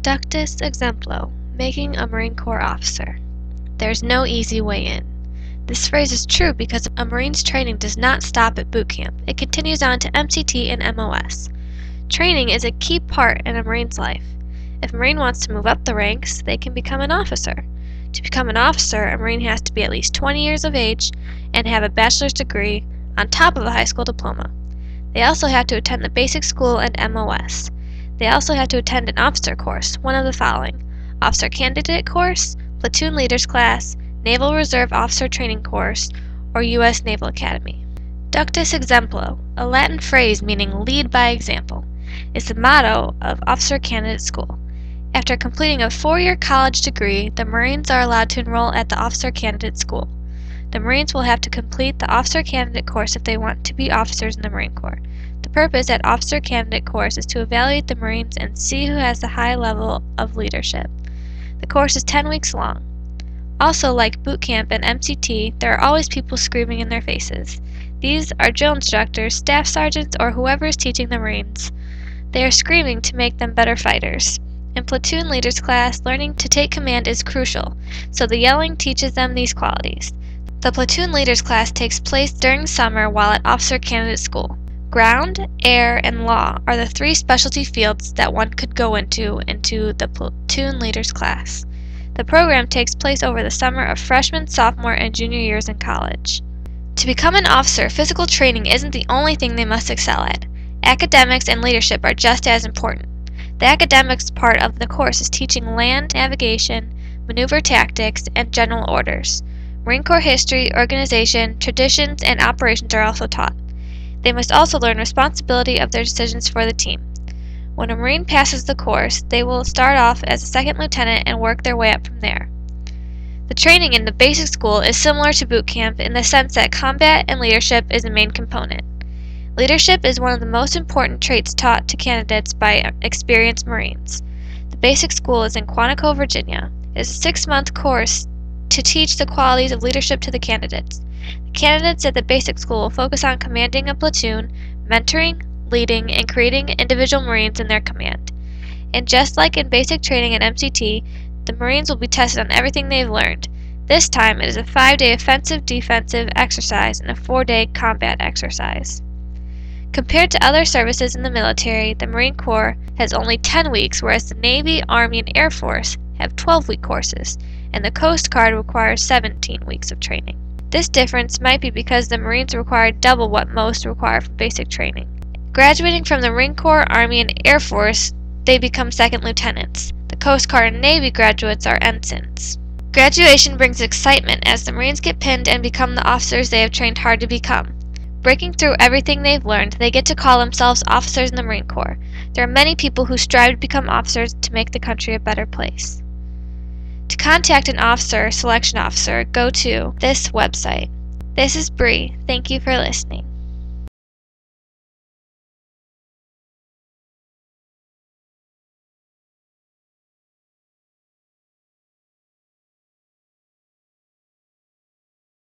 Ductus Exemplo, making a Marine Corps officer. There's no easy way in. This phrase is true because a Marine's training does not stop at boot camp. It continues on to MCT and MOS. Training is a key part in a Marine's life. If a Marine wants to move up the ranks, they can become an officer. To become an officer, a Marine has to be at least 20 years of age and have a bachelor's degree on top of a high school diploma. They also have to attend the basic school and MOS. They also have to attend an officer course, one of the following: Officer Candidate Course, Platoon Leaders Class, Naval Reserve Officer Training Course, or U.S. Naval Academy. Ductus Exemplo, a Latin phrase meaning lead by example, is the motto of Officer Candidate School. After completing a 4-year college degree, the Marines are allowed to enroll at the Officer Candidate School. The Marines will have to complete the Officer Candidate course if they want to be officers in the Marine Corps. The purpose at Officer Candidate course is to evaluate the Marines and see who has the high level of leadership. The course is 10 weeks long. Also, like boot camp and MCT, there are always people screaming in their faces. These are drill instructors, staff sergeants, or whoever is teaching the Marines. They are screaming to make them better fighters. In Platoon Leaders class, learning to take command is crucial, so the yelling teaches them these qualities. The Platoon Leaders class takes place during summer while at Officer Candidate School. Ground, air, and law are the 3 specialty fields that one could go into the Platoon Leaders class. The program takes place over the summer of freshman, sophomore, and junior years in college. To become an officer, physical training isn't the only thing they must excel at. Academics and leadership are just as important. The academics part of the course is teaching land navigation, maneuver tactics, and general orders. Marine Corps history, organization, traditions, and operations are also taught. They must also learn responsibility of their decisions for the team. When a Marine passes the course, they will start off as a second lieutenant and work their way up from there. The training in the basic school is similar to boot camp in the sense that combat and leadership is a main component. Leadership is one of the most important traits taught to candidates by experienced Marines. The basic school is in Quantico, Virginia. It is a 6-month course to teach the qualities of leadership to the candidates. The candidates at the basic school will focus on commanding a platoon, mentoring, leading, and creating individual Marines in their command. And just like in basic training at MCT, the Marines will be tested on everything they've learned. This time it is a 5-day offensive-defensive exercise and a 4-day combat exercise. Compared to other services in the military, the Marine Corps has only 10 weeks, whereas the Navy, Army, and Air Force have 12-week courses, and the Coast Guard requires 17 weeks of training. This difference might be because the Marines require double what most require for basic training. Graduating from the Marine Corps, Army, and Air Force, they become second lieutenants. The Coast Guard and Navy graduates are ensigns. Graduation brings excitement as the Marines get pinned and become the officers they have trained hard to become. Breaking through everything they've learned, they get to call themselves officers in the Marine Corps. There are many people who strive to become officers to make the country a better place. To contact an officer or selection officer, go to this website. This is Bree. Thank you for listening.